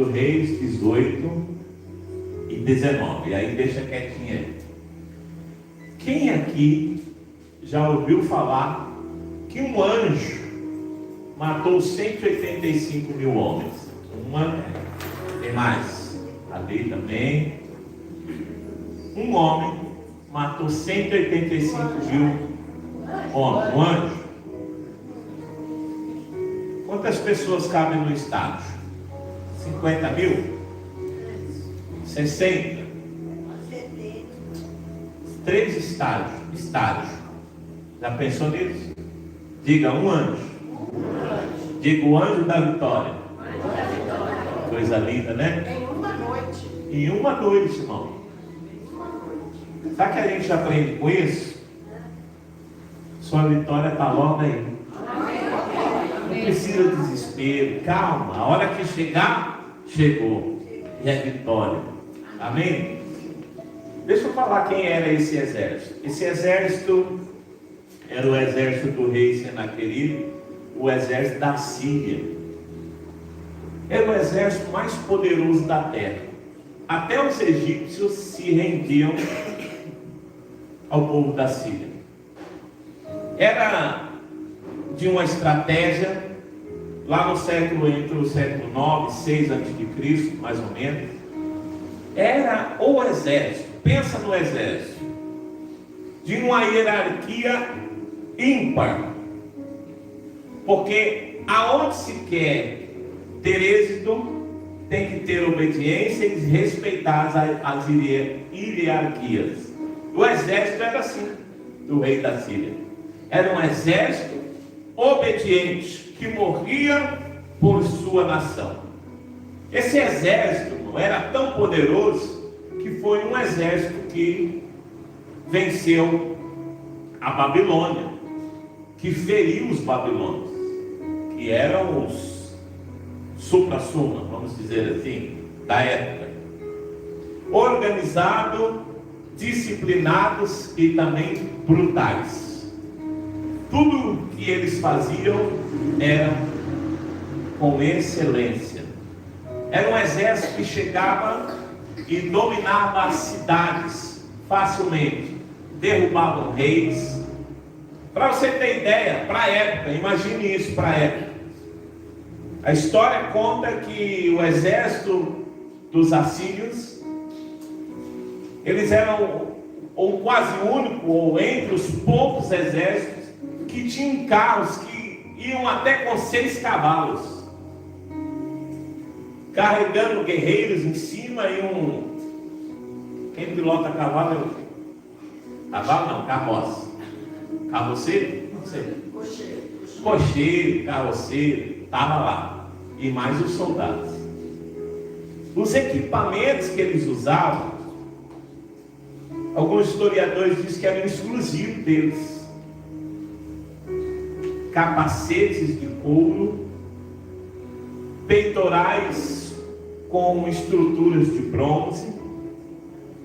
2 Reis 18 e 19. Aí deixa quietinho aí. Quem aqui já ouviu falar que um anjo matou 185 mil homens? Tem mais. Ali também. Um homem matou 185 mil homens. Um anjo. Quantas pessoas cabem no estádio? 50 mil? 60? 3 estádios. Já pensou nisso? Diga, um anjo. Diga, o anjo da vitória. Coisa linda, né? Em uma noite, irmão. Sabe que a gente aprende com isso? Sua vitória está logo aí. Não precisa de desespero. Calma. A hora que chegar, chegou. E é vitória. Amém? Deixa eu falar quem era esse exército. Esse exército era o exército do rei Senaqueribe, o exército da Síria. Era o exército mais poderoso da terra. Até os egípcios se rendiam ao povo da Síria. Era de uma estratégia, lá no século, entre o século 9 e 6 a.C., mais ou menos, era o exército, pensa no exército, de uma hierarquia ímpar, porque aonde se quer ter êxito, tem que ter obediência e respeitar as hierarquias. O exército era assim, do rei da Síria. Era um exército obediente, que morria por sua nação. Esse exército era tão poderoso, que foi um exército que venceu a Babilônia, que feriu os babilônios, que eram os supra-suma, vamos dizer assim, da época. Organizado, disciplinados e também brutais. Tudo que eles faziam era com excelência. Era um exército que chegava e dominava as cidades facilmente. Derrubavam reis. Para você ter ideia, para a época, imagine isso para a época. A história conta que o exército dos assírios, eles eram ou quase único, ou entre os poucos exércitos que tinham carros que iam até com 6 cavalos, carregando guerreiros em cima e quem pilota cavalo é cavalo não, carroça. Carroceiro? Não sei. Cocheiro, carroceiro, estava lá. E mais os soldados. Os equipamentos que eles usavam, alguns historiadores dizem que eram exclusivos deles. Capacetes de couro, peitorais com estruturas de bronze.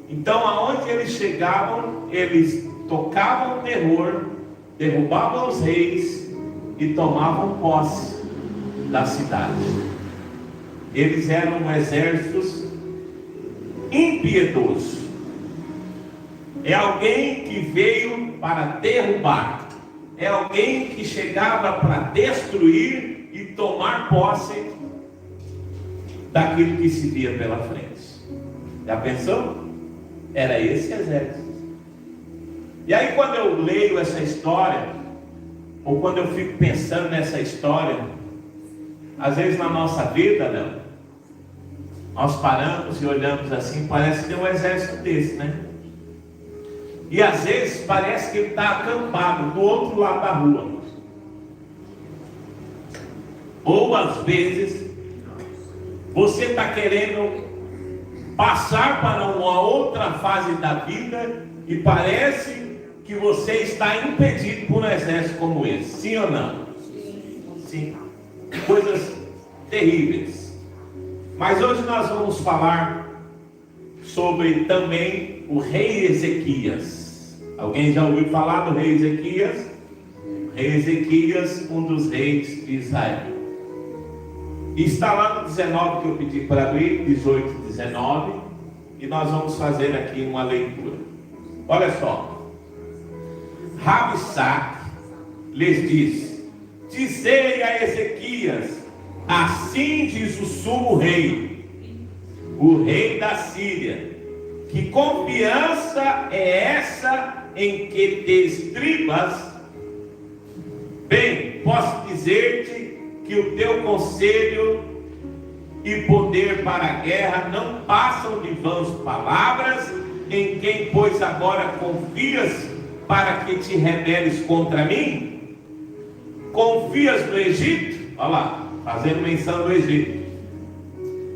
Então, aonde eles chegavam, eles tocavam o terror, derrubavam os reis e tomavam posse da cidade. Eles eram um exército impiedoso. É alguém que veio para derrubar. É alguém que chegava para destruir e tomar posse daquilo que se via pela frente. Já pensou? Era esse exército. E aí quando eu leio essa história, ou quando eu fico pensando nessa história, às vezes na nossa vida, né, nós paramos e olhamos assim, parece que tem um exército desse, né? E às vezes parece que ele está acampado do outro lado da rua. Ou às vezes você está querendo passar para uma outra fase da vida e parece que você está impedido por um exército como esse. Sim ou não? Sim. Coisas terríveis. Mas hoje nós vamos falar sobre também o rei Ezequias. Alguém já ouviu falar do rei Ezequias? Rei Ezequias, um dos reis de Israel. E está lá no 19 que eu pedi para abrir, 18 e 19, e nós vamos fazer aqui uma leitura. Olha só. Rabsaque lhes diz: dizei a Ezequias, assim diz o sumo rei, o rei da Síria, que confiança é essa em que te estribas? Bem, posso dizer-te que o teu conselho e poder para a guerra não passam de vãs palavras, em quem, pois, agora confias para que te rebeles contra mim? Confias no Egito? Olha lá, fazendo menção do Egito.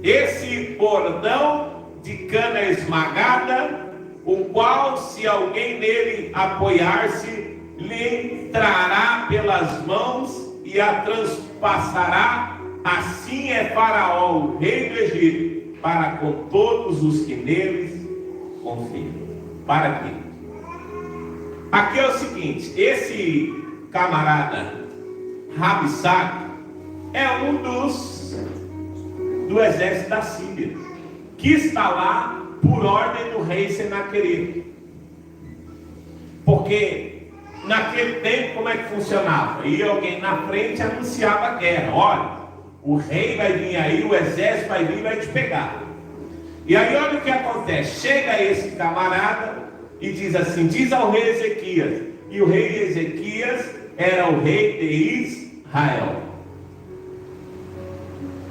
Esse bordão de cana esmagada, o qual, se alguém nele apoiar-se, lhe trará pelas mãos e a transpassará. Assim é Faraó, o rei do Egito, para com todos os que neles confiam. Para quê? Aqui é o seguinte: esse camarada Rabsaque é um do exército da Síria, que está lá por ordem do rei Senaqueribe. Porque naquele tempo, como é que funcionava? Ia alguém na frente e anunciava a guerra. Olha, o rei vai vir aí, o exército vai vir e vai te pegar. E aí olha o que acontece. Chega esse camarada e diz assim: diz ao rei Ezequias. E o rei Ezequias era o rei de Israel.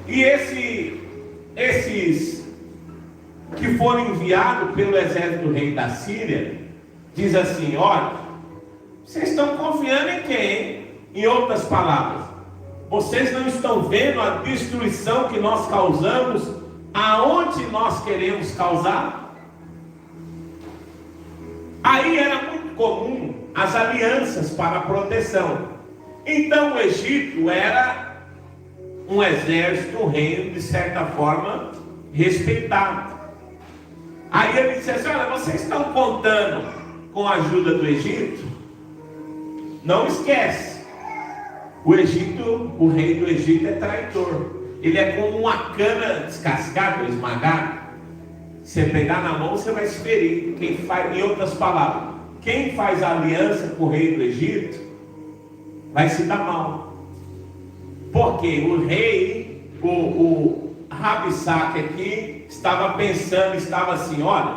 E esses que foram enviados pelo exército do rei da Síria, diz assim: olha, vocês estão confiando em quem? Em outras palavras, vocês não estão vendo a destruição que nós causamos aonde nós queremos causar? Aí era muito comum as alianças para a proteção. Então o Egito era um exército, um reino, de certa forma, respeitado. Aí ele disse assim: olha, vocês estão contando com a ajuda do Egito? Não esquece, o Egito, o rei do Egito é traidor. Ele é como uma cana descascada, esmagada. Você pegar na mão, você vai se ferir. Quem faz, em outras palavras, quem faz aliança com o rei do Egito vai se dar mal. Porque o rei, o Rabsaque aqui, estava pensando, estava assim: olha,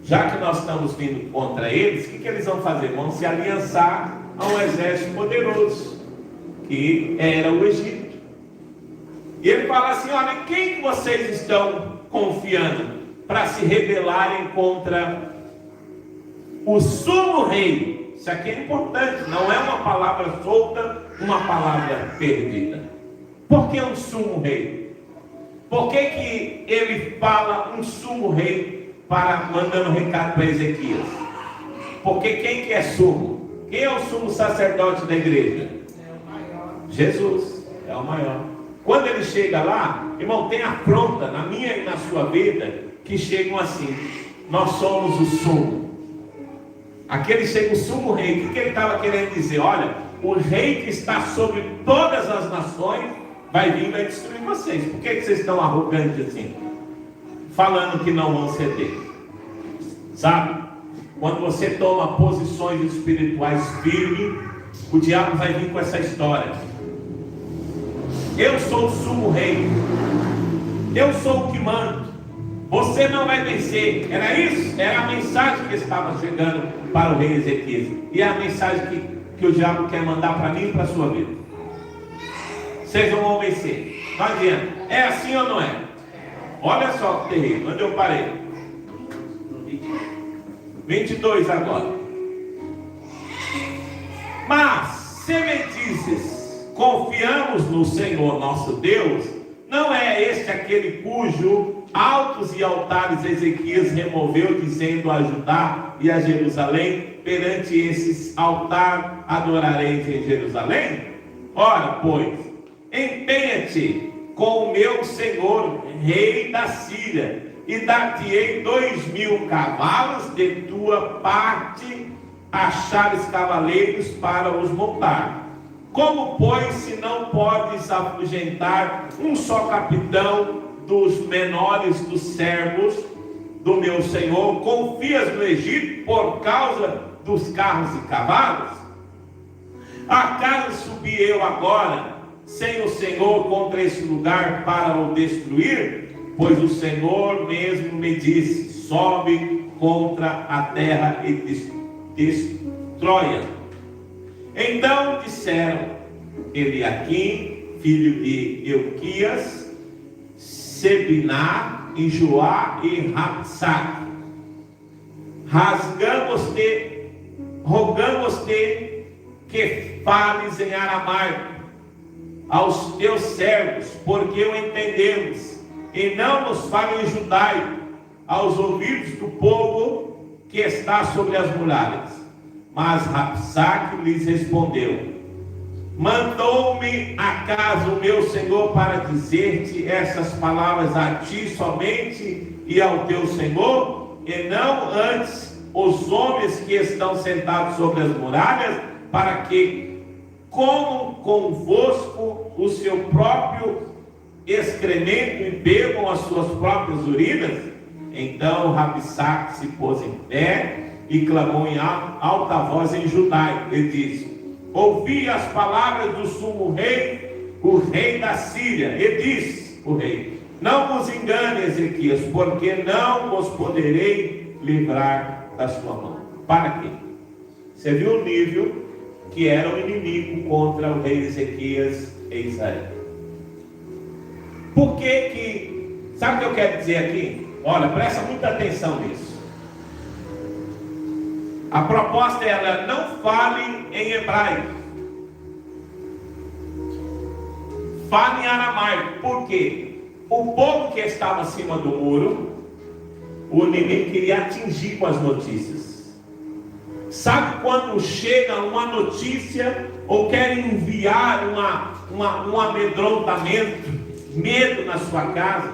já que nós estamos vindo contra eles, o que eles vão fazer? Vão se aliançar a um exército poderoso, que era o Egito. E ele fala assim: olha, quem que vocês estão confiando para se rebelarem contra o sumo rei? Isso aqui é importante, não é uma palavra solta, uma palavra perdida. Por que um sumo rei? Por que ele fala um sumo rei mandando um recado para Ezequias? Porque quem que é sumo? Quem é o sumo sacerdote da igreja? É o maior. Jesus é o maior. Quando ele chega lá, irmão, tem afronta na minha e na sua vida que chegam assim: nós somos o sumo. Aquele chega o sumo rei. O que ele estava querendo dizer? Olha, o rei que está sobre todas as nações vai vir e vai destruir vocês. Por que vocês estão arrogantes assim? Falando que não vão ceder. Sabe? Quando você toma posições espirituais firmes, o diabo vai vir com essa história: eu sou o sumo rei, eu sou o que mando, você não vai vencer. Era isso? Era a mensagem que estava chegando para o rei Ezequias. E é a mensagem que o diabo quer mandar para mim e para a sua vida. Vocês não vão vencer, não adianta. É assim ou não é? Olha só que terrível, onde eu parei? 22 agora. Mas se me dizes: confiamos no Senhor nosso Deus, não é este aquele cujo altos e altares Ezequias removeu, dizendo a Judá e a Jerusalém: perante esses altares adorareis em Jerusalém? Ora, pois, empenha-te com o meu senhor, rei da Síria, e dar-te-ei 2.000 cavalos de tua parte, achares cavaleiros para os montar. Como, pois, se não podes afugentar um só capitão dos menores dos servos do meu senhor, confias no Egito por causa dos carros e cavalos? Acaso subi eu agora sem o Senhor contra esse lugar para o destruir? Pois o Senhor mesmo me disse: sobe contra a terra e destrói-a. Então disseram Eliaquim, filho de Euquias, Sebiná, e Joá e Rapsaque: rogamos-te que fales em aramaico aos teus servos, porque o entendemos, e não nos fale em judaico aos ouvidos do povo que está sobre as muralhas. Mas Rapsaque lhes respondeu: mandou-me acaso o meu Senhor para dizer-te essas palavras a ti somente e ao teu Senhor, e não antes os homens que estão sentados sobre as muralhas, para que comam convosco o seu próprio excremento e bebam as suas próprias urinas? Então Rapsaque se pôs em pé e clamou em alta voz em judaico, e disse: ouvi as palavras do sumo rei, o rei da Síria. E disse o rei: não vos engane, Ezequias, porque não vos poderei livrar da sua mão. Para quê? Você viu o nível que era o inimigo contra o rei Ezequias e Israel. Por que sabe o que eu quero dizer aqui? Olha, presta muita atenção nisso. A proposta é: não fale em hebraico, fale em aramaico. Por quê? O povo que estava acima do muro, o inimigo queria atingir com as notícias. Sabe quando chega uma notícia ou quer enviar um amedrontamento, medo na sua casa?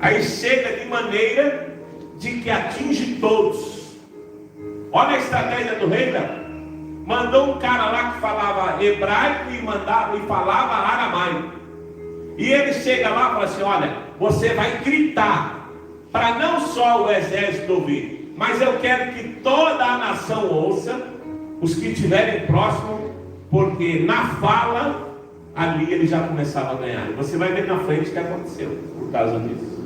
Aí chega de maneira de que atinge todos. Olha a estratégia do rei, né? Mandou um cara lá que falava hebraico e falava aramaico. E ele chega lá e fala assim: olha, você vai gritar para não só o exército ouvir, mas eu quero que toda a nação ouça, os que estiverem próximos, porque na fala ali ele já começava a ganhar. E você vai ver na frente o que aconteceu por causa disso,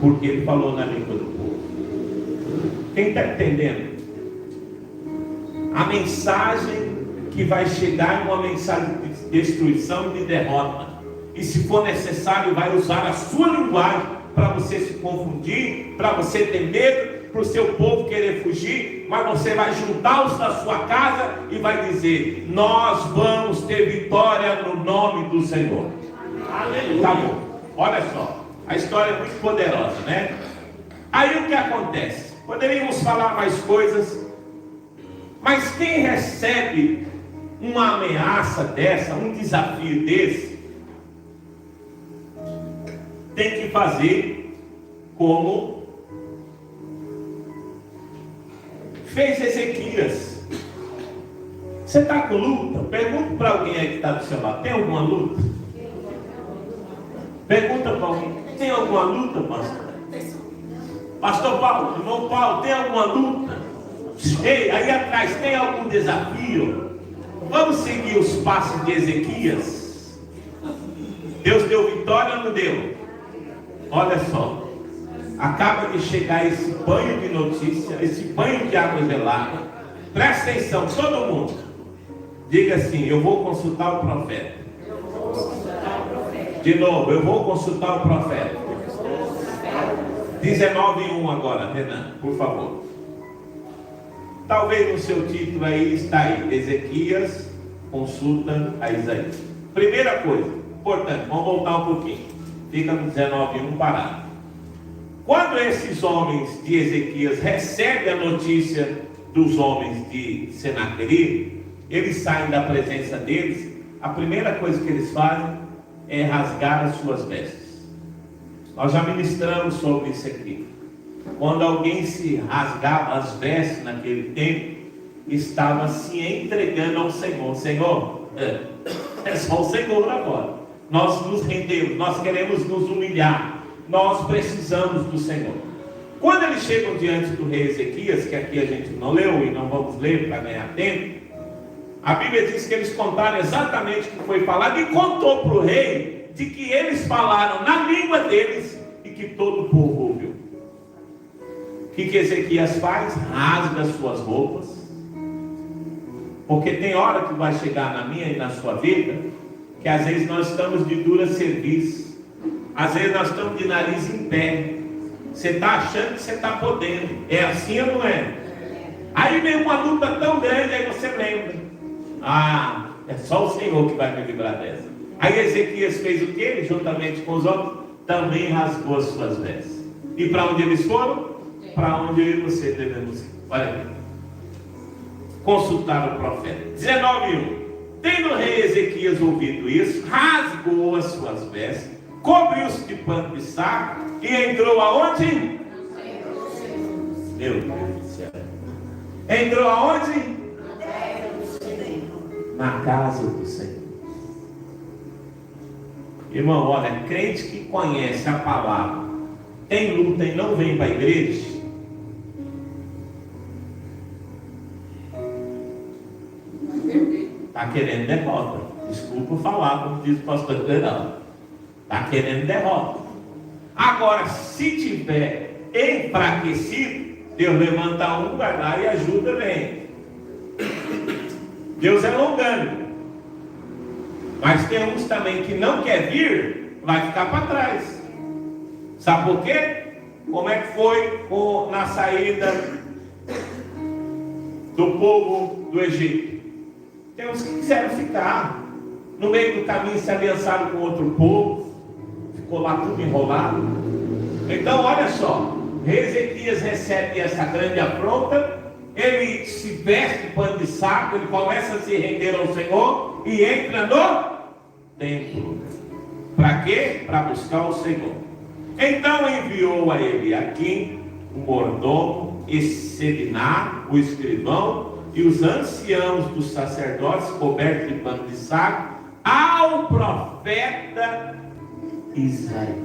porque ele falou na língua do povo. Quem está entendendo? A mensagem que vai chegar é uma mensagem de destruição e de derrota. E se for necessário, vai usar a sua linguagem para você se confundir, para você ter medo, para o seu povo querer fugir. Mas você vai juntar os da sua casa e vai dizer: nós vamos ter vitória no nome do Senhor. Aleluia. Tá bom, olha só, a história é muito poderosa, né? Aí o que acontece? Poderíamos falar mais coisas, mas quem recebe uma ameaça dessa, um desafio desse, tem que fazer como fez Ezequias. Você está com luta? Pergunta para alguém aí que está do seu lado: tem alguma luta? Pergunta para alguém: tem alguma luta, pastor? Pastor Paulo, irmão Paulo, tem alguma luta? Ei, aí atrás tem algum desafio? Vamos seguir os passos de Ezequias. Deus deu vitória ou não deu? Olha só, acaba de chegar esse banho de notícia, esse banho de água gelada. Presta atenção, todo mundo. Diga assim: eu vou consultar o profeta. De novo, eu vou consultar o profeta. 19:1 agora, Renan, por favor. Talvez no seu título aí está aí: Ezequias consulta a Isaías. Primeira coisa, importante, vamos voltar um pouquinho. Fica no 19:1 parado. Quando esses homens de Ezequias recebem a notícia dos homens de Senaqueribe, eles saem da presença deles. A primeira coisa que eles fazem é rasgar as suas vestes. Nós já ministramos sobre isso aqui. Quando alguém se rasgava as vestes naquele tempo, estava se entregando ao Senhor. Senhor, É só o Senhor agora. Nós nos rendemos, nós queremos nos humilhar. Nós precisamos do Senhor. Quando eles chegam diante do rei Ezequias, que aqui a gente não leu e não vamos ler para ganhar tempo, a Bíblia diz que eles contaram exatamente o que foi falado e contou para o rei de que eles falaram na língua deles e que todo o povo ouviu. O que Ezequias faz? Rasga as suas roupas. Porque tem hora que vai chegar na minha e na sua vida, que às vezes nós estamos de dura serviço, às vezes nós estamos de nariz em pé. Você está achando que você está podendo. É assim ou não é? Aí vem uma luta tão grande, aí você lembra. Ah, é só o Senhor que vai me livrar dessa. Aí Ezequias fez o quê? Juntamente com os outros, também rasgou as suas vestes. E para onde eles foram? Para onde eu e você devemos ir. Olha aqui. Consultar o profeta. 19:1. Tendo o rei Ezequias ouvido isso, rasgou as suas vestes, cobriu-se de pano de saco e entrou aonde? Meu Deus do céu. Entrou aonde? Na casa do Senhor. Irmão, olha, crente que conhece a palavra, tem luta e não vem para a igreja, está querendo derrota. Desculpa falar, como diz o pastor Fernando. Está querendo derrota. Agora, se tiver enfraquecido, Deus levanta um, vai lá e ajuda, vem. Deus é longânimo. Mas tem uns também que não quer vir, vai ficar para trás. Sabe por quê? Como é que foi na saída do povo do Egito? Tem uns que quiseram ficar. No meio do caminho se aliançaram com outro povo. Ficou lá tudo enrolado. Então olha só, Ezequias recebe essa grande afronta. Ele se veste de pano de saco, ele começa a se render ao Senhor e entra no templo. Para quê? Para buscar o Senhor. Então enviou a Eliaquim, o mordomo, e Sebna, o escrivão, e os anciãos dos sacerdotes, cobertos de pano de saco, ao profeta Isaías.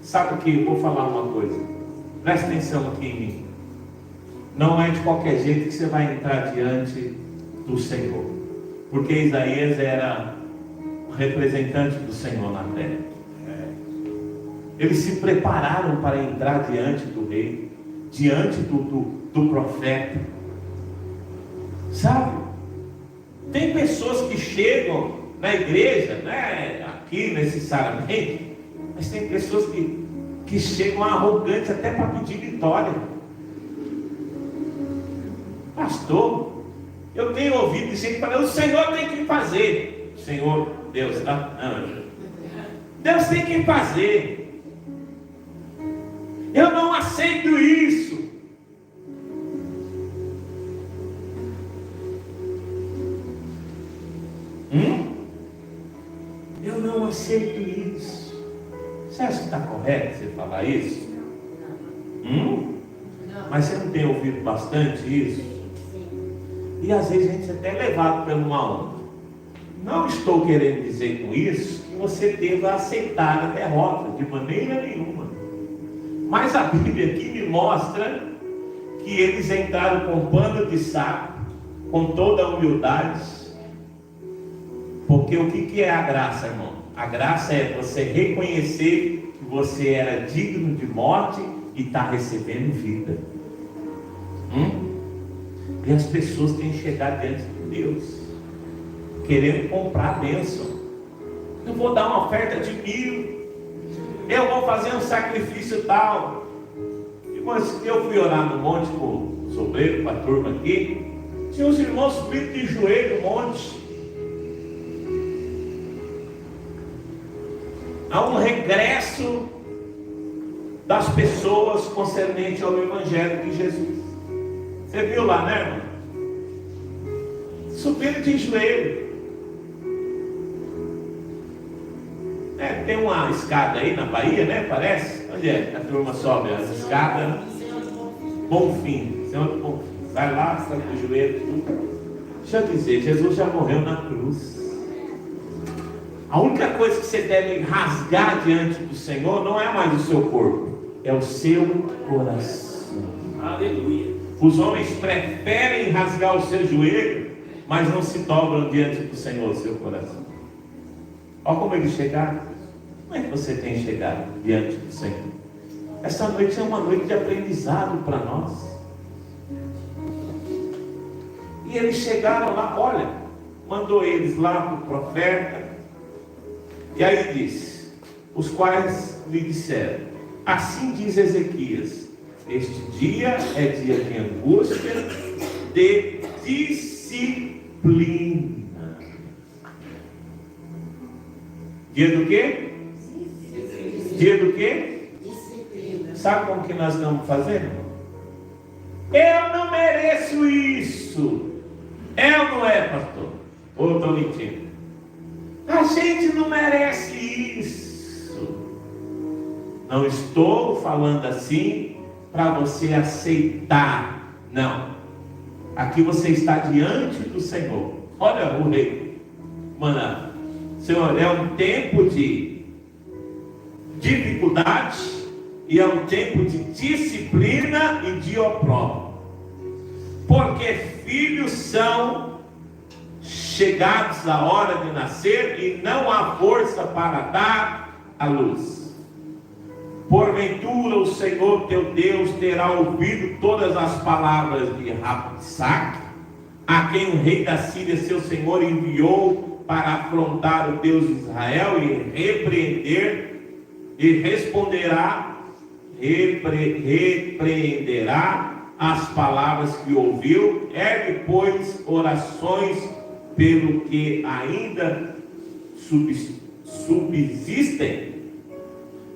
Sabe o que? Eu vou falar uma coisa. Presta atenção aqui em mim. Não é de qualquer jeito que você vai entrar diante do Senhor. Porque Isaías era o representante do Senhor na terra. Eles se prepararam para entrar diante do rei, diante do profeta. Sabe? Tem pessoas que chegam na igreja, não é aqui necessariamente, mas tem pessoas que chegam arrogantes até para pedir vitória. Pastor, eu tenho ouvido gente falando, o Senhor tem que fazer. Senhor, Deus, tá? Não. Deus tem que fazer. Eu não aceito isso. Eu não aceito isso. Você acha que está correto você falar isso? Mas você não tem ouvido bastante isso? E às vezes a gente até é levado pelo mal. Não estou querendo dizer com isso que você deva aceitar a derrota, de maneira nenhuma. Mas a Bíblia aqui me mostra que eles entraram com pano de saco, com toda a humildade. Porque o que é a graça, irmão? A graça é você reconhecer que você era digno de morte e está recebendo vida. E as pessoas têm que chegar diante de Deus, querendo comprar a bênção. Eu vou dar uma oferta de 1.000. Eu vou fazer um sacrifício tal. Irmãos, eu fui orar no monte com os obreiros, com a turma aqui. Tinha os irmãos subindo de joelho no monte. Há um regresso das pessoas concernente ao Evangelho de Jesus. Você viu lá, né, irmão? Subindo de joelho. Tem uma escada aí na Bahia, né? Parece. Onde é? A turma sobe as escadas. Bonfim. Vai lá, está com o joelho, tudo. Deixa eu dizer, Jesus já morreu na cruz. A única coisa que você deve rasgar diante do Senhor não é mais o seu corpo, é o seu coração. Aleluia. Os homens preferem rasgar o seu joelho, mas não se dobram diante do Senhor, o seu coração. Olha como eles chegaram. Como é que você tem chegado diante do Senhor? Essa noite é uma noite de aprendizado para nós. E eles chegaram lá, olha, mandou eles lá para o profeta. E aí diz, os quais lhe disseram, assim diz Ezequias, este dia é dia de angústia, de disciplina. Dia do quê? Dia do quê? Disciplina. Sabe como que nós estamos fazendo? Eu não mereço isso. É ou não é, pastor? Ou estou mentindo? A gente não merece isso. Não estou falando assim para você aceitar. Não. Aqui você está diante do Senhor. Olha o rei. Mano, Senhor, é um tempo de dificuldade e é um tempo de disciplina e de opróbrio. Porque filhos são chegados à hora de nascer e não há força para dar a luz. Porventura o Senhor teu Deus terá ouvido todas as palavras de Rabsaque, a quem o rei da Síria, seu senhor, enviou para afrontar o Deus de Israel e repreenderá as palavras que ouviu. Ergue, pois, orações pelo que ainda subsistem.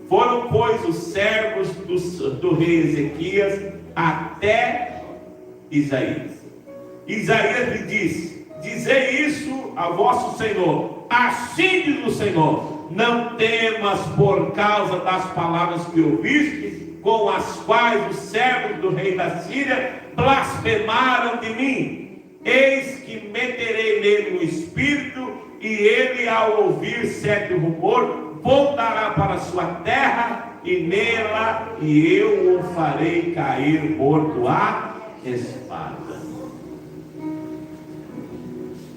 Foram, pois, os servos do rei Ezequias até Isaías. Isaías lhe disse: dizei isso a vosso Senhor, assim diz o Senhor, não temas por causa das palavras que ouviste, com as quais os servos do rei da Síria blasfemaram de mim. Eis que meterei nele o espírito, e ele, ao ouvir certo rumor, voltará para a sua terra, e nela eu o farei cair morto à espada.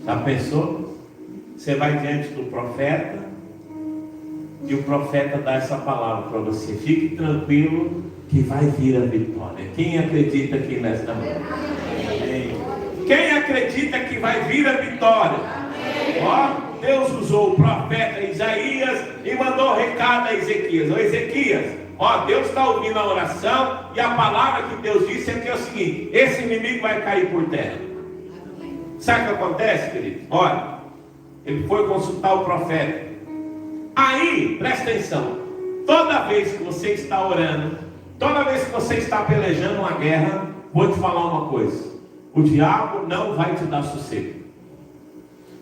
Já pensou? Você vai diante do profeta, e o profeta dá essa palavra para você: fique tranquilo que vai vir a vitória. Quem acredita aqui nesta manhã? Quem acredita que vai vir a vitória? Ó, Deus usou o profeta Isaías e mandou recado a Ezequias: ó Ezequias, ó, Deus está ouvindo a oração, e a palavra que Deus disse é que é o seguinte: esse inimigo vai cair por terra. Sabe o que acontece, querido? Olha, ele foi consultar o profeta. Aí, presta atenção, toda vez que você está orando, toda vez que você está pelejando uma guerra, vou te falar uma coisa: o diabo não vai te dar sossego.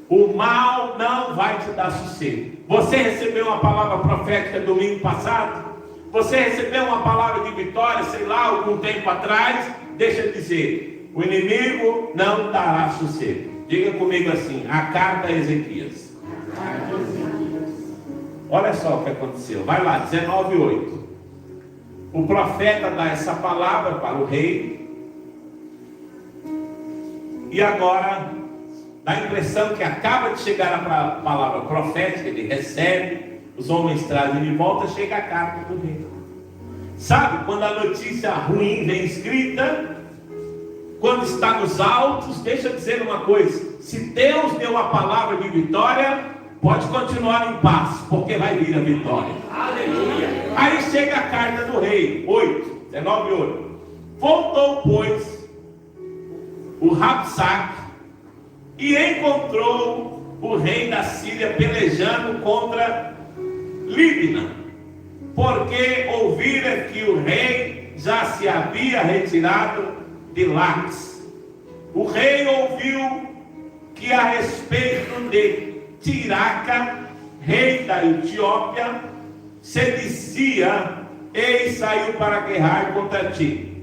O mal não vai te dar sossego. Você recebeu uma palavra profética domingo passado? Você recebeu uma palavra de vitória, sei lá, algum tempo atrás? Deixa eu dizer, o inimigo não dará sossego. Diga comigo assim: a carta a Ezequias. Olha só o que aconteceu. Vai lá, 19:8. O profeta dá essa palavra para o rei. E agora dá a impressão que acaba de chegar a palavra profética. Ele recebe, os homens trazem de volta, chega a carta do rei. Sabe, quando a notícia ruim vem escrita, quando está nos altos, deixa eu dizer uma coisa: se Deus deu a palavra de vitória, pode continuar em paz, porque vai vir a vitória. Aleluia. Aí chega a carta do rei, 19:8. Voltou, pois, o Rabsaque e encontrou o rei da Síria pelejando contra Líbina, porque ouvira que o rei já se havia retirado de Laques. O rei ouviu que a respeito de Tiraca, rei da Etiópia, se dizia: eis saiu para guerrear contra ti.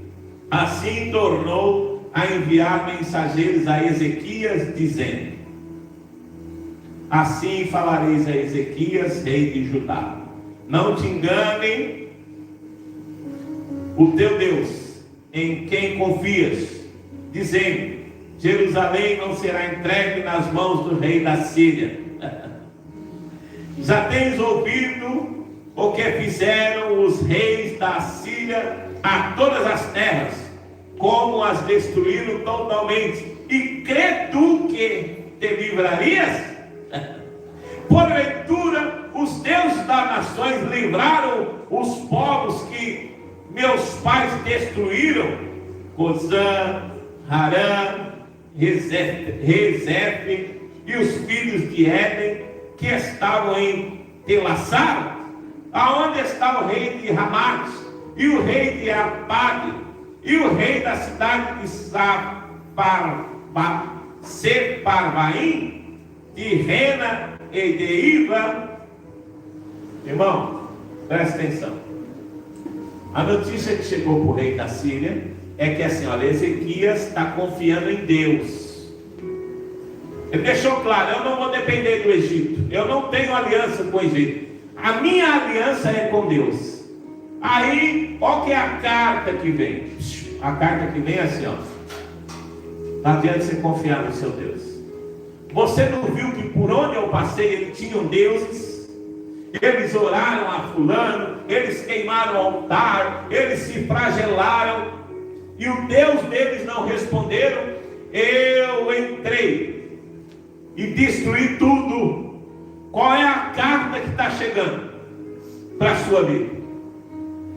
Assim tornou a enviar mensageiros a Ezequias, dizendo: assim falareis a Ezequias, rei de Judá: não te engane o teu Deus, em quem confias, dizendo: Jerusalém não será entregue nas mãos do rei da Síria. Já tens ouvido o que fizeram os reis da Síria a todas as terras, como as destruíram totalmente, e crê tu que te livrarias? Porventura os deuses das nações livraram os povos que meus pais destruíram? Cozã, Harã, Rezefe e os filhos de Éden, que estavam em Telassar? Aonde está o rei de Ramate, e o rei de Arpade, e o rei da cidade de Separvaim, de Rena e de Iva? Irmão, presta atenção. A notícia que chegou para o rei da Síria é que assim, olha, Ezequias está confiando em Deus. Ele deixou claro: eu não vou depender do Egito, eu não tenho aliança com o Egito, a minha aliança é com Deus. Aí, qual que é a carta que vem? A carta que vem é assim, ó: não adianta você confiar no seu Deus. Você não viu que por onde eu passei eles tinham deuses? Eles oraram a fulano, eles queimaram o altar, eles se flagelaram, e o Deus deles não responderam. Eu entrei e destruí tudo. Qual é a carta que está chegando para a sua vida?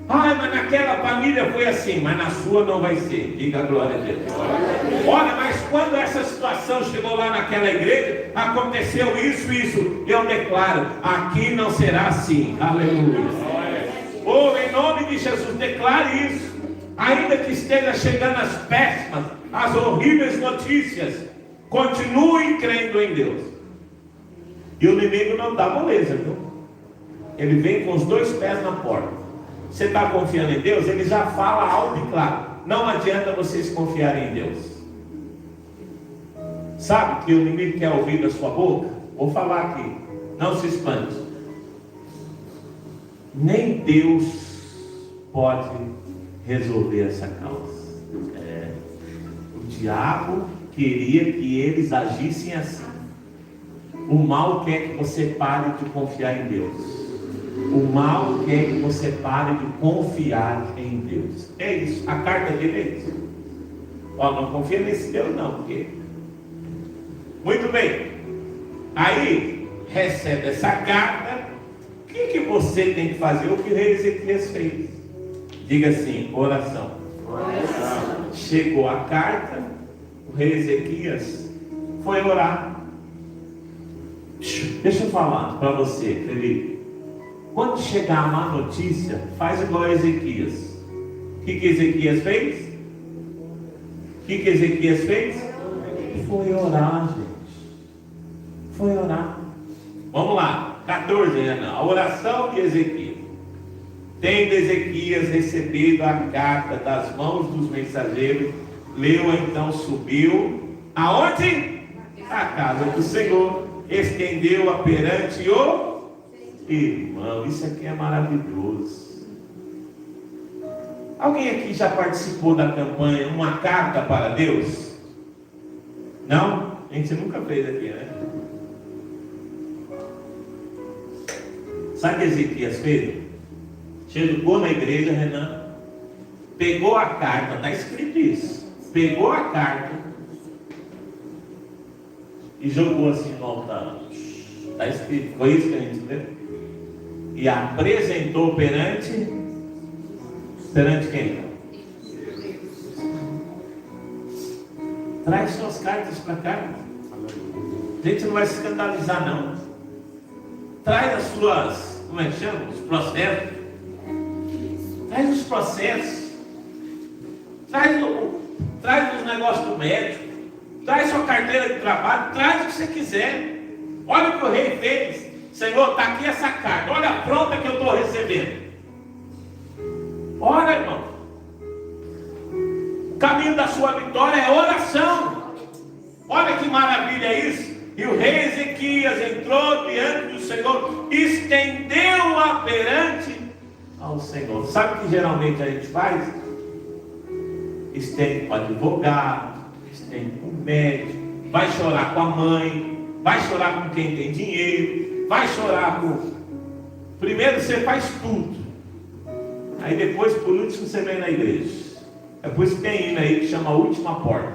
Ah, mas naquela família foi assim, mas na sua não vai ser. Diga a glória a Deus. Olha, mas quando essa situação chegou lá naquela igreja, aconteceu isso. Eu declaro: aqui não será assim. Aleluia. Oh, em nome de Jesus, declare isso. Ainda que esteja chegando as péssimas, as horríveis notícias, continue crendo em Deus. E o inimigo não dá moleza, viu? Ele vem com os dois pés na porta. Você está confiando em Deus? Ele já fala alto e claro: não adianta vocês confiarem em Deus. Sabe que o inimigo quer ouvir da sua boca? Vou falar aqui, não se espante. Nem Deus pode resolver essa causa. O diabo queria que eles agissem assim. O mal quer que você pare de confiar em Deus. O mal quer que você pare de confiar em Deus. É isso, a carta dele é isso. Ó, não confia nesse Deus não, porque... Muito bem. Aí, recebe essa carta. O que você tem que fazer? O que o rei Ezequias fez. Diga assim: oração. Oração. Chegou a carta, o rei Ezequias foi orar. Deixa eu falar para você, Felipe. Quando chegar a má notícia, faz igual a Ezequias. O que Ezequias fez? O que Ezequias fez? Foi orar, gente. Foi orar. Vamos lá, 14, né? A oração de Ezequias. Tendo Ezequias recebido a carta das mãos dos mensageiros, leu, então subiu. Aonde? A casa do Senhor. Estendeu-a perante o... Irmão, isso aqui é maravilhoso. Alguém aqui já participou da campanha Uma Carta para Deus? Não? A gente nunca fez aqui, né? Sabe o que Ezequias fez? Chegou na igreja, Renan, pegou a carta, está escrito isso, pegou a carta e jogou assim no altar. Está escrito, foi isso que a gente leu? E apresentou perante quem? Traz suas cartas para cá. A gente não vai se escandalizar não. Traz as suas, como é que chama? Os processos. Traz os processos. Traz os negócios do médico. Traz sua carteira de trabalho. Traz o que você quiser. Olha o que o rei fez. Senhor, está aqui essa carta. Olha a pronta que eu estou recebendo. Olha, irmão. caminho da sua vitória é oração. Olha que maravilha isso. E o rei Ezequias entrou diante do Senhor, estendeu-a perante ao Senhor. Sabe o que geralmente a gente faz? Estende para o advogado, estende para o médico, vai chorar com a mãe, vai chorar com quem tem dinheiro, vai chorar com... Primeiro você faz tudo, aí depois por último você vem na igreja. É por isso que tem hino aí que chama a última porta.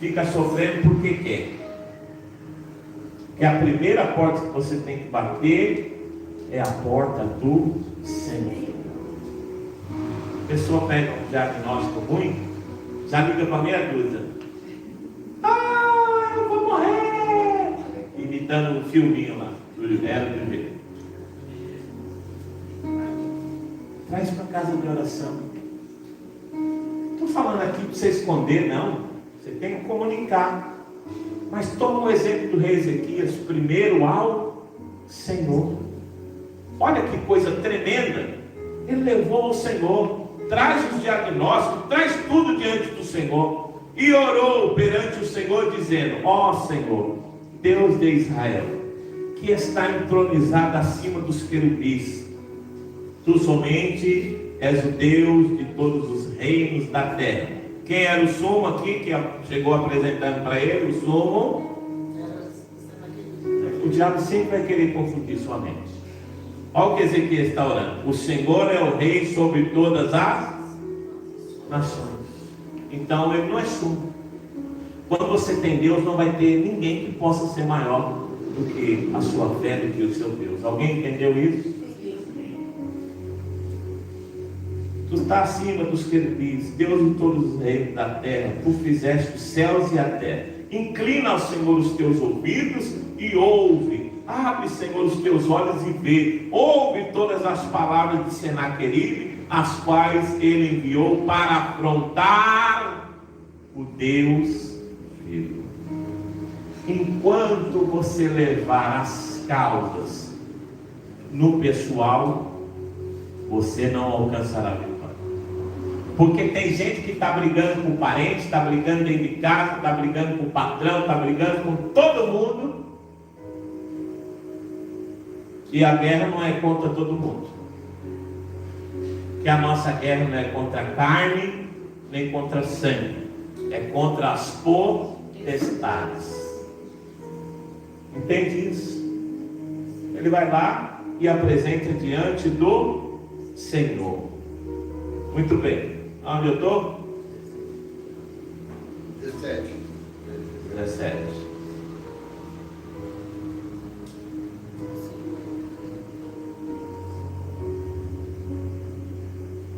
Fica sofrendo porque quer. Que a primeira porta que você tem que bater é a porta do Senhor. A pessoa pega um diagnóstico ruim, já liga para meia dúzia. Ah, eu vou morrer! Imitando um filminho lá, do Era do Jeito. Traz para casa de oração. Estou falando aqui para você esconder, não. Você tem que comunicar. Mas toma o exemplo do rei Ezequias, primeiro ao Senhor. Olha que coisa tremenda. Ele levou ao Senhor, traz os diagnósticos, traz tudo diante do Senhor. E orou perante o Senhor, dizendo: ó Senhor, Deus de Israel, que está entronizado acima dos querubins, tu somente és o Deus de todos os reinos da terra. Quem era o sumo aqui, que chegou apresentando para ele, o sumo? O diabo sempre vai querer confundir sua mente. Olha o que Ezequias está orando. O Senhor é o rei sobre todas as nações. Então ele não é sumo. Quando você tem Deus, não vai ter ninguém que possa ser maior do que a sua fé, do que o seu Deus. Alguém entendeu isso? Tu estás acima dos querubins, Deus de todos os reinos da terra. Tu fizeste os céus e a terra. Inclina ao Senhor os teus ouvidos e ouve. Abre, Senhor, os teus olhos e vê. Ouve todas as palavras de Senaqueribe, as quais ele enviou para afrontar o Deus vivo. Enquanto você levar as causas no pessoal, você não alcançará a vitória. Porque tem gente que está brigando com o parente, está brigando dentro de casa, está brigando com o patrão, está brigando com todo mundo. E a guerra não é contra todo mundo. Que a nossa guerra não é contra a carne, nem contra sangue. É contra as potestades. Entende isso? Ele vai lá e apresenta diante do Senhor. Muito bem. Onde eu estou? 17.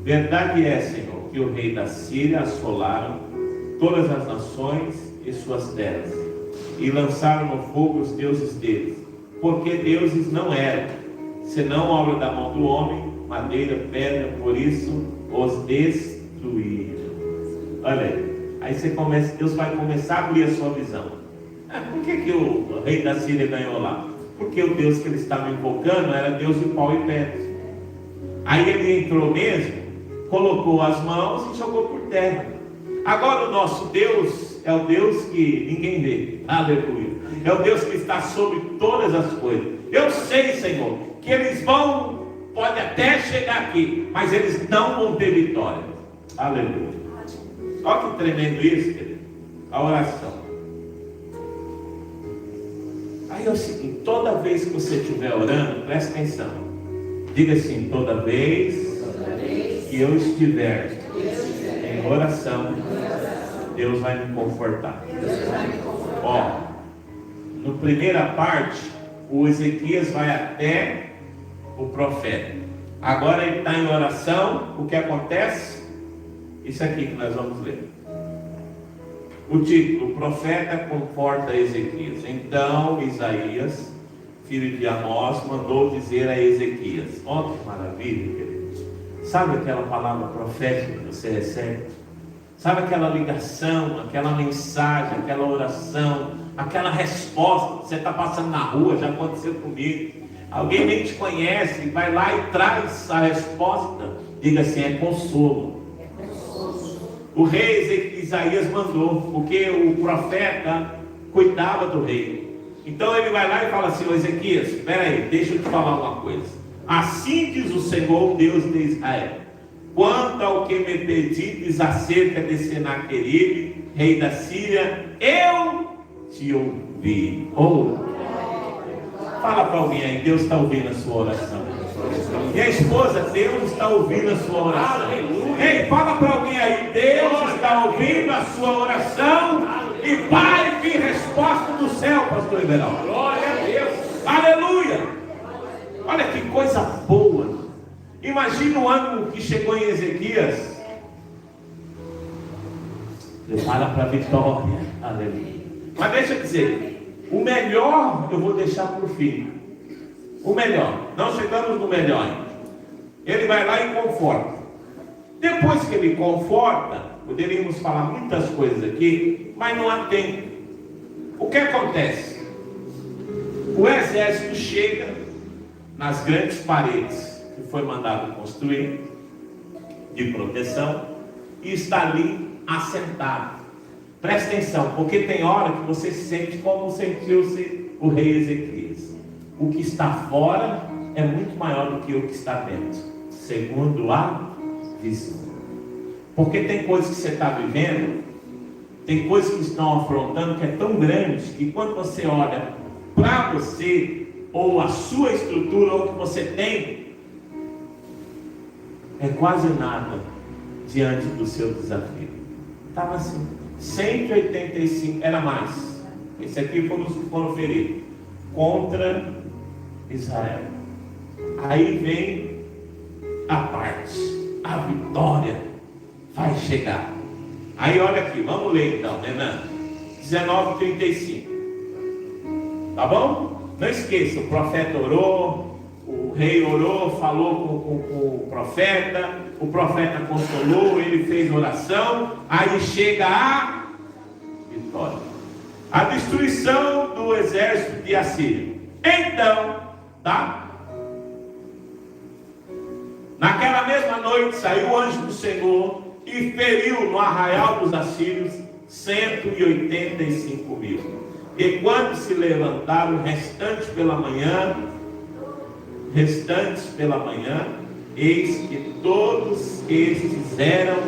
Verdade é, Senhor, que o rei da Síria assolaram todas as nações e suas terras, e lançaram no fogo os deuses deles, porque deuses não eram, senão obra da mão do homem, madeira, pedra, por isso os destruíram. Olha aí você começa, Deus vai começar a abrir a sua visão. Por que o rei da Síria ganhou lá? Porque o Deus que ele estava invocando era Deus de pau e pedra. Aí ele entrou mesmo, colocou as mãos e jogou por terra. Agora o nosso Deus é o Deus que ninguém vê. Aleluia. É o Deus que está sobre todas as coisas. Eu sei, Senhor, que eles vão, pode até chegar aqui, mas eles não vão ter vitória. Aleluia. Olha que tremendo isso, querido. A oração. Aí é o seguinte, toda vez que você estiver orando, presta atenção. Diga assim: toda vez que eu estiver em oração, Deus vai me confortar. Ó, na primeira parte, o Ezequias vai até o profeta. Agora ele está em oração. O que acontece? Isso aqui que nós vamos ler. O título: o profeta conforta Ezequias. Então Isaías, filho de Amós, mandou dizer a Ezequias. Olha que maravilha, querido. Sabe aquela palavra profética que você recebe? Sabe aquela ligação, aquela mensagem, aquela oração, aquela resposta? Você está passando na rua, já aconteceu comigo. Alguém nem te conhece, vai lá e traz a resposta. Diga assim: é consolo. O O rei Isaías mandou, porque o profeta cuidava do rei. Então ele vai lá e fala assim: Ezequias, espera aí, deixa eu te falar uma coisa. Assim diz o Senhor, Deus de Israel: quanto ao que me pedides acerca de Senaqueribe, rei da Síria, eu te ouvi. Fala para alguém aí, Deus está ouvindo a sua oração. Minha esposa, Deus está ouvindo a sua oração. Ei, fala para alguém aí, Deus está ouvindo a sua oração. E vai vir resposta do céu, pastor Everaldo. Glória a Deus. Aleluia. Olha que coisa boa. Imagina o ano que chegou em Ezequias. Prepara para a vitória. Aleluia. Mas deixa eu dizer, o melhor eu vou deixar por fim. O melhor. Não chegamos no melhor ainda. Ele vai lá e conforta. Depois que ele conforta, poderíamos falar muitas coisas aqui, mas não há tempo. O que acontece? O exército chega nas grandes paredes que foi mandado construir de proteção e está ali assentado. Presta atenção, porque tem hora que você se sente como sentiu-se o rei Ezequias. O que está fora é muito maior do que o que está dentro, segundo a visão. Porque tem coisas que você está vivendo, tem coisas que estão afrontando que é tão grande que quando você olha para você, ou a sua estrutura, ou o que você tem, é quase nada diante do seu desafio. Estava assim, 185, era mais. Esse aqui foram feridos contra Israel. Aí vem a parte, a vitória vai chegar. Aí olha aqui, vamos ler então, Renan. 19:35. Tá bom? Não esqueça, o profeta orou, o rei orou, falou com o profeta consolou, ele fez oração, aí chega a vitória. A destruição do exército de Assíria. Então, tá? Naquela mesma noite saiu o anjo do Senhor e feriu no arraial dos assírios 185 mil. E quando se levantaram restantes pela manhã, eis que todos estes eram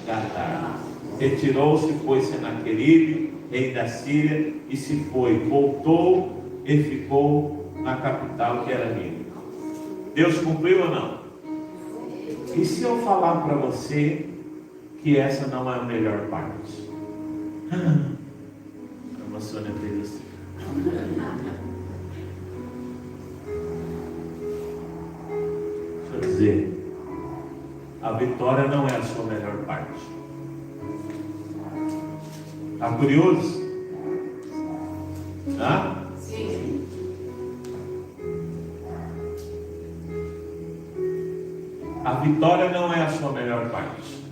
Gadar. Retirou-se, foi Senaqueribe, rei da Síria, e se foi, voltou e ficou na capital que era Nínive. Deus cumpriu ou não? E se eu falar para você que essa não é a melhor parte? A Sônia fez assim. Deixa eu dizer, a vitória não é a sua melhor parte. Está curioso? Tá? Sim. A vitória não é a sua melhor parte.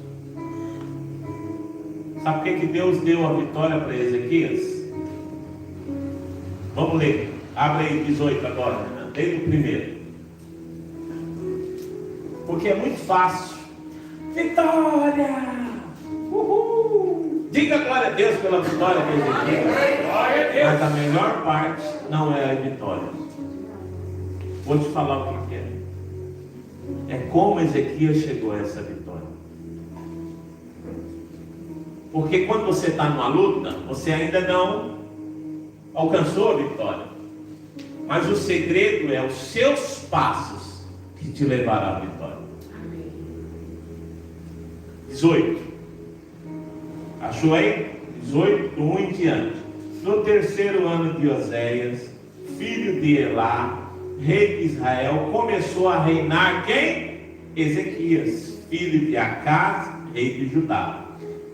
Sabe por que Deus deu a vitória para Ezequias? Vamos ler. Abre aí 18 agora, né? Desde o primeiro. Porque é muito fácil. Vitória! Uhul! Diga glória a Deus pela vitória de Ezequias. Glória a Deus. Mas a melhor parte não é a vitória. Vou te falar o que é. É como Ezequias chegou a essa vitória. Porque quando você está numa luta, você ainda não alcançou a vitória. Mas o segredo é os seus passos que te levarão à vitória. 18. Achou aí? 18, do 1 em diante. No terceiro ano de Oséias, filho de Elá, rei de Israel, começou a reinar quem? Ezequias, filho de Acaz, rei de Judá.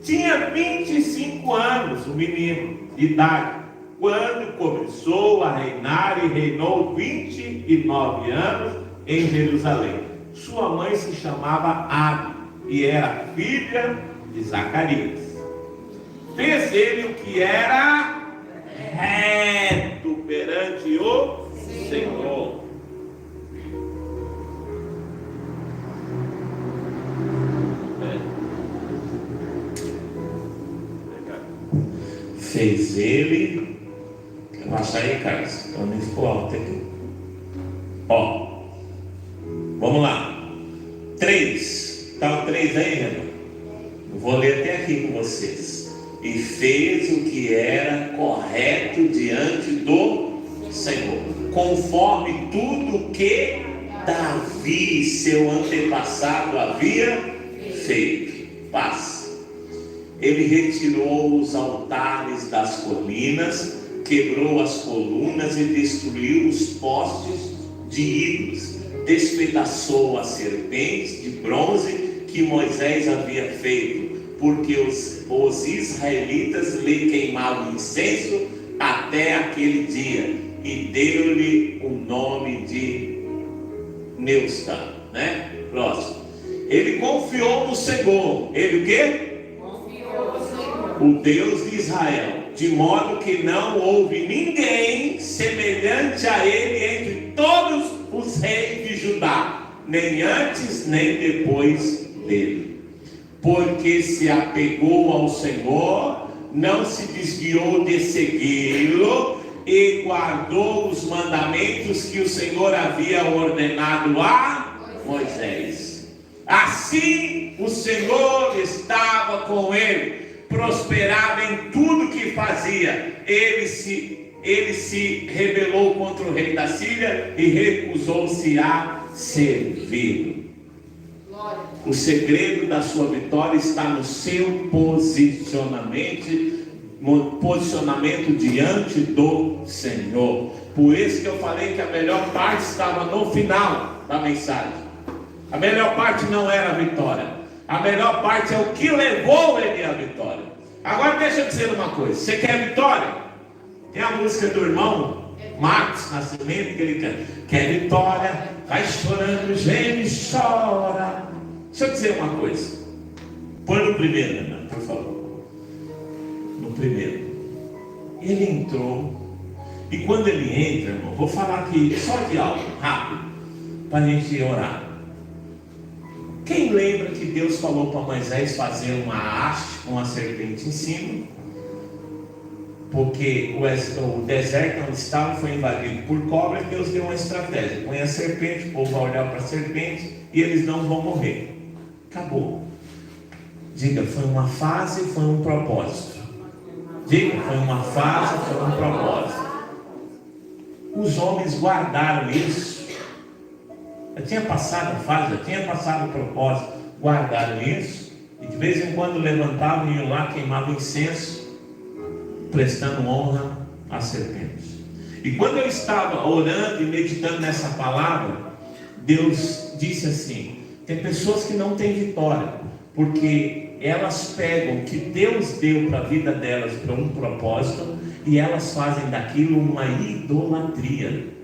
Tinha 25 anos o menino de idade, quando começou a reinar, e reinou 29 anos em Jerusalém. Sua mãe se chamava Abi e era filha de Zacarias. Fez ele o que era reto perante o Senhor. fez ele. Eu vou achar aí, Carlos. Então nem ficou alto aqui. Ó, vamos lá. 3. Está o 3 aí, Renan? Eu vou ler até aqui com vocês. E fez o que era correto diante do Senhor, conforme tudo que Davi, seu antepassado, havia feito. Paz. Ele retirou os altares das colinas, quebrou as colunas e destruiu os postes de ídolos, despedaçou as serpentes de bronze que Moisés havia feito, porque os israelitas lhe queimavam incenso até aquele dia, e deu-lhe o nome de Neustã, né? Próximo. Ele confiou no Senhor. Ele o quê? Confiou no Senhor, o Deus de Israel, de modo que não houve ninguém semelhante a ele entre todos os reis de Judá, nem antes nem depois dele, porque se apegou ao Senhor, não se desviou de segui-lo e guardou os mandamentos que o Senhor havia ordenado a Moisés. Assim o Senhor estava com ele, prosperava em tudo que fazia. Ele se rebelou contra o rei da Síria e recusou-se a servi-lo. O segredo da sua vitória está no seu posicionamento diante do Senhor. Por isso que eu falei que a melhor parte estava no final da mensagem. A melhor parte não era a vitória. A melhor parte é o que levou ele à vitória. Agora deixa eu dizer uma coisa. Você quer vitória? Tem a música do irmão Marcos Nascimento que ele canta: quer vitória, vai chorando, geme e chora. Deixa eu dizer uma coisa. Põe no primeiro, Ana, por favor. No primeiro. Ele entrou. E quando ele entra, irmão, vou falar aqui só de algo rápido, para a gente orar. Quem lembra que Deus falou para Moisés fazer uma haste com a serpente em cima? Porque o deserto onde estava foi invadido por cobras. Deus deu uma estratégia: põe a serpente, o povo vai olhar para a serpente e eles não vão morrer. Acabou. Diga, foi uma fase, foi um propósito. Diga, foi uma fase, foi um propósito. Os homens guardaram isso. Já tinha passado a fase, já tinha passado o propósito. Guardaram isso. E de vez em quando levantavam e iam lá, queimavam incenso, prestando honra às serpentes. E quando eu estava orando e meditando nessa palavra, Deus disse assim: tem pessoas que não têm vitória, porque elas pegam o que Deus deu para a vida delas para um propósito, e elas fazem daquilo uma idolatria.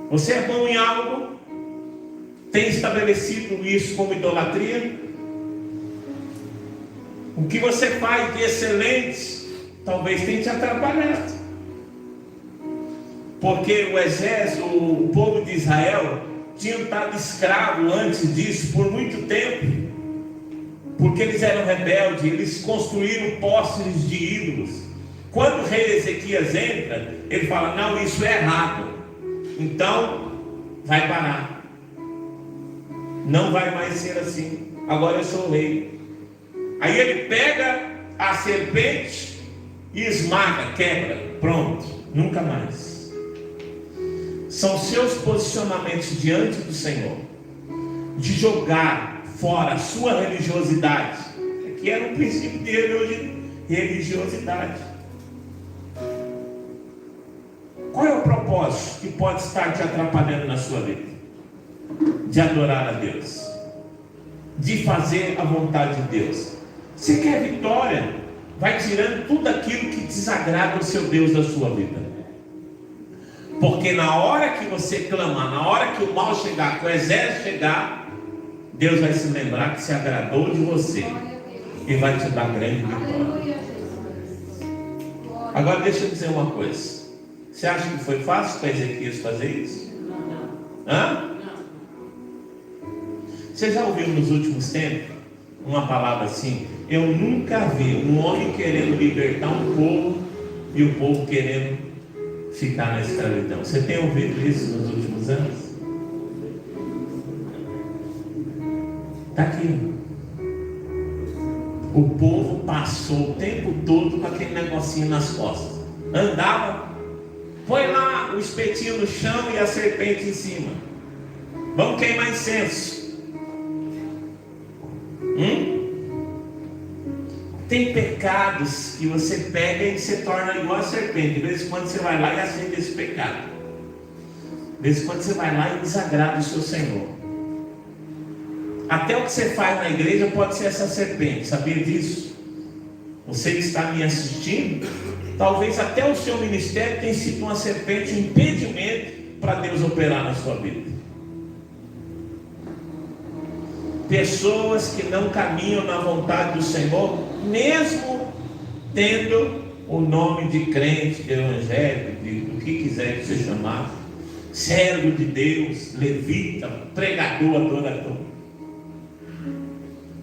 Você é bom em algo? Tem estabelecido isso como idolatria? O que você faz de excelente talvez tenha te atrapalhado, porque o exército, o povo de Israel tinham estado escravo antes disso por muito tempo, porque eles eram rebeldes. Eles construíram postes de ídolos. Quando o rei Ezequias entra, ele fala: não, isso é errado, então vai parar, não vai mais ser assim, agora eu sou o rei. Aí ele pega a serpente e esmaga, quebra, pronto, nunca mais. São seus posicionamentos diante do Senhor, de jogar fora a sua religiosidade, que era um princípio de religiosidade. Qual é o propósito que pode estar te atrapalhando na sua vida? De adorar a Deus, de fazer a vontade de Deus. Você quer vitória? Vai tirando tudo aquilo que desagrada o seu Deus da sua vida. Porque na hora que você clamar, na hora que o mal chegar, que o exército chegar, Deus vai se lembrar que se agradou de você e vai te dar grande vitória. Agora deixa eu dizer uma coisa. Você acha que foi fácil para Ezequias fazer isso? Hã? Você já ouviu nos últimos tempos uma palavra assim: eu nunca vi um homem querendo libertar um povo e o povo querendo ficar na escravidão. Você tem ouvido isso nos últimos anos? Está aqui. O povo passou o tempo todo com aquele negocinho nas costas. Andava, põe lá o espetinho no chão e a serpente em cima. Vamos queimar incenso. Tem pecados que você pega e se torna igual a serpente. De vez em quando você vai lá e acende esse pecado. De vez em quando você vai lá e desagrada o seu Senhor. Até o que você faz na igreja pode ser essa serpente. Sabia disso? Você que está me assistindo, talvez até o seu ministério tenha sido uma serpente, um impedimento para Deus operar na sua vida. Pessoas que não caminham na vontade do Senhor, mesmo tendo o nome de crente, de evangélico, do que quiser que você chamar, servo de Deus, levita, pregador, adorador.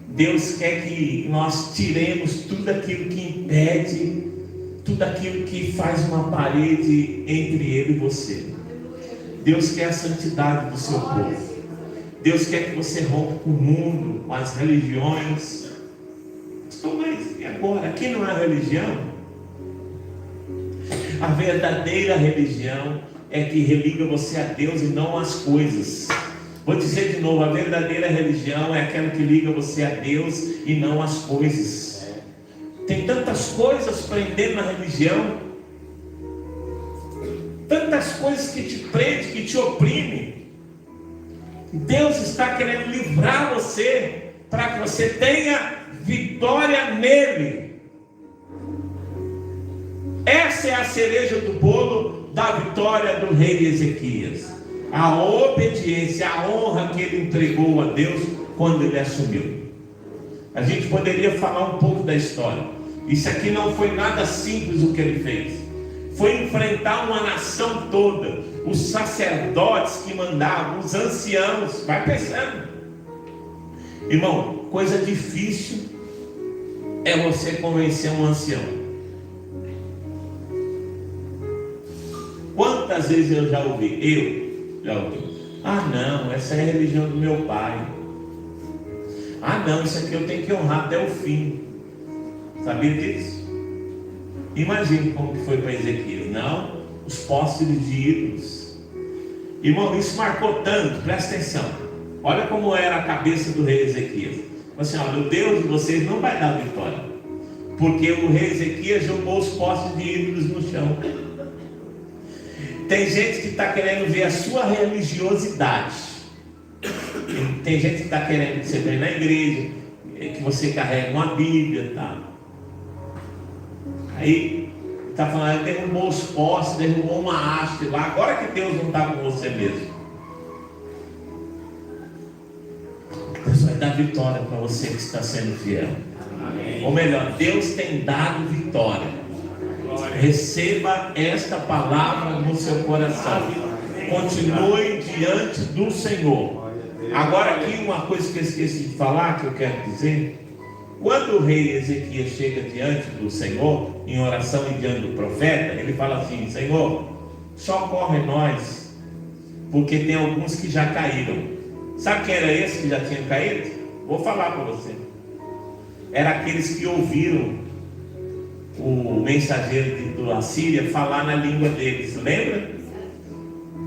Deus quer que nós tiremos tudo aquilo que impede, tudo aquilo que faz uma parede entre Ele e você. Deus quer a santidade do seu povo. Deus quer que você rompa com o mundo, com as religiões. Mas e agora? Aqui não é religião? A verdadeira religião é que religa você a Deus e não às coisas. Vou dizer de novo, a verdadeira religião é aquela que liga você a Deus e não às coisas. Tem tantas coisas prendendo na religião, tantas coisas que te prendem, que te oprimem. Deus está querendo livrar você, para que você tenha vitória nele. Essa é a cereja do bolo da vitória do rei Ezequias. A obediência, a honra que ele entregou a Deus quando ele assumiu. A gente poderia falar um pouco da história. Isso aqui não foi nada simples o que ele fez. Foi enfrentar uma nação toda, os sacerdotes que mandavam, os anciãos. Vai pensando, irmão, coisa difícil é você convencer um ancião. Quantas vezes eu já ouvi? Ah não, essa é a religião do meu pai. Ah não, isso aqui eu tenho que honrar até o fim. Sabia disso? Imagine como que foi para Ezequias. Não, os postes de ídolos. Irmão, isso marcou tanto, presta atenção. Olha como era a cabeça do rei Ezequias. Assim, olha, o Deus de vocês não vai dar vitória, porque o rei Ezequias jogou os postes de ídolos no chão. Tem gente que está querendo ver a sua religiosidade. Tem gente que está querendo que você venha na igreja, que você carregue uma Bíblia, tá? Aí está falando, derrubou os postes, derrubou uma haste lá. Agora que Deus não está com você mesmo. Deus vai dar vitória para você que está sendo fiel. Amém. Ou melhor, Deus tem dado vitória. Receba esta palavra no seu coração. Continue diante do Senhor. Agora aqui uma coisa que eu esqueci de falar, que eu quero dizer. Quando o rei Ezequias chega diante do Senhor, em oração e diante do profeta, ele fala assim: Senhor, socorre nós, porque tem alguns que já caíram. Sabe quem era esse que já tinha caído? Vou falar para você. Era aqueles que ouviram o mensageiro do Assíria falar na língua deles, lembra?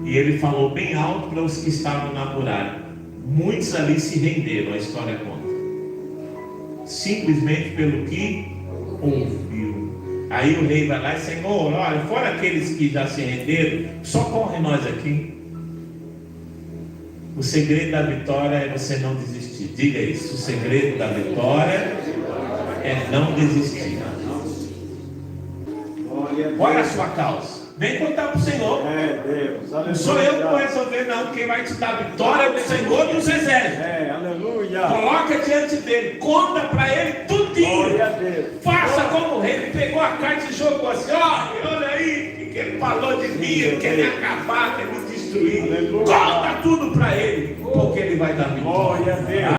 E ele falou bem alto para os que estavam na muralha. Muitos ali se renderam, a história conta, simplesmente pelo que ouviu. Aí o rei vai lá e: Senhor, olha, fora aqueles que já se renderam, socorre nós aqui. O segredo da vitória é você não desistir. Diga isso: o segredo da vitória é não desistir. Olha a sua causa. Vem contar para o Senhor. Não sou eu que vou resolver, não. Quem vai te dar vitória é o Senhor dos exércitos. Aleluia. Coloca diante dele. Conta para ele tudinho. Faça como o rei. Ele pegou a carta e jogou assim: olha aí, que ele falou de mim, ele quer me acabar, quer me destruir. Aleluia. Conta tudo para ele, porque ele vai dar vitória.